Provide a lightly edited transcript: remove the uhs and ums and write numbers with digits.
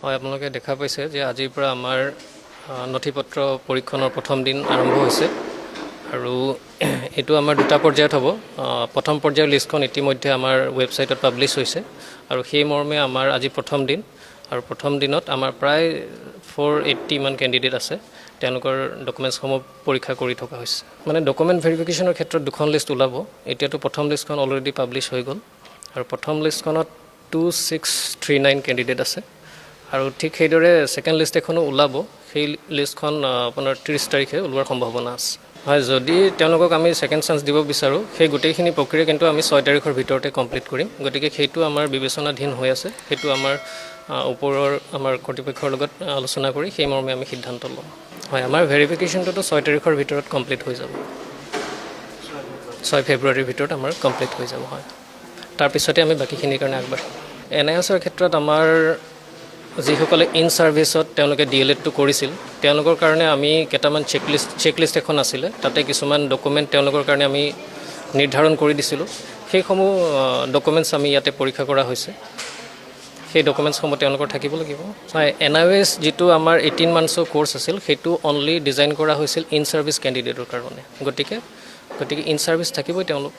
হয় আপোনালোকে দেখা পাইছে যে আজিৰ পৰা আমাৰ নথিপত্ৰ পৰীক্ষণৰ প্ৰথম দিন আৰম্ভ হৈছে আৰু এইটো আমাৰ দুটা পৰ্যায়ত হ'ব। প্ৰথম পৰ্যায়ৰ লিষ্টখন ইতিমধ্যে আমাৰ ৱেবছাইটত পাব্লিছ হৈছে আৰু সেই মৰ্মে আমাৰ আজি প্ৰথম দিন আৰু প্ৰথম দিনত আমাৰ প্ৰায় 480 মান কেণ্ডিডেট আছে। তেওঁলোকৰ ডকুমেণ্টছসমূহ পৰীক্ষা কৰি থকা হৈছে। মানে ডকুমেণ্ট ভেৰিফিকেশ্যনৰ ক্ষেত্ৰত দুখন লিষ্ট ওলাব। এতিয়াতো প্ৰথম লিষ্টখন অলৰেডি পাব্লিছ হৈ গ'ল আৰু প্ৰথম লিষ্টখনত 2639 কেণ্ডিডেট আছে আৰু ঠিক সেইদৰে ছেকেণ্ড লিষ্ট এখনো ওলাব। সেই লিষ্টখন আপোনাৰ 30 তাৰিখে ওলোৱাৰ সম্ভাৱনা আছে। হয়, যদি তেওঁলোকক আমি ছেকেণ্ড চান্স দিব বিচাৰোঁ সেই গোটেইখিনি প্ৰক্ৰিয়া কিন্তু আমি 6 তাৰিখৰ ভিতৰতে কমপ্লিট কৰিম। গতিকে সেইটো আমাৰ বিবেচনাধীন হৈ আছে। সেইটো আমাৰ ওপৰৰ আমাৰ কৰ্তৃপক্ষৰ লগত আলোচনা কৰি সেই মৰ্মে আমি সিদ্ধান্ত ল'ম। হয়, আমাৰ ভেৰিফিকেশ্যনটোতো 6 তাৰিখৰ ভিতৰত কমপ্লিট হৈ যাব। 6 ফেব্ৰুৱাৰীৰ ভিতৰত আমাৰ কমপ্লিট হৈ যাব। হয়, তাৰপিছতে আমি বাকীখিনিৰ কাৰণে আগবাঢ়িম। NISৰ ক্ষেত্ৰত আমাৰ যিসকলে ইন ছাৰ্ভিচত তেওঁলোকে DLEDটো কৰিছিল তেওঁলোকৰ কাৰণে আমি কেইটামান চেকলিষ্ট এখন আছিলে। তাতে কিছুমান ডকুমেণ্ট তেওঁলোকৰ কাৰণে আমি নিৰ্ধাৰণ কৰি দিছিলোঁ। সেইসমূহ ডকুমেণ্টছ আমি ইয়াতে পৰীক্ষা কৰা হৈছে। সেই ডকুমেণ্টছসমূহ তেওঁলোকৰ থাকিব লাগিব। হয়, NIS যিটো আমাৰ 18 মান্থছৰ কোৰ্চ আছিল সেইটো অনলি ডিজাইন কৰা হৈছিল ইন ছাৰ্ভিচ কেণ্ডিডেটৰ কাৰণে। গতিকে ইন ছাৰ্ভিচ থাকিবই তেওঁলোক।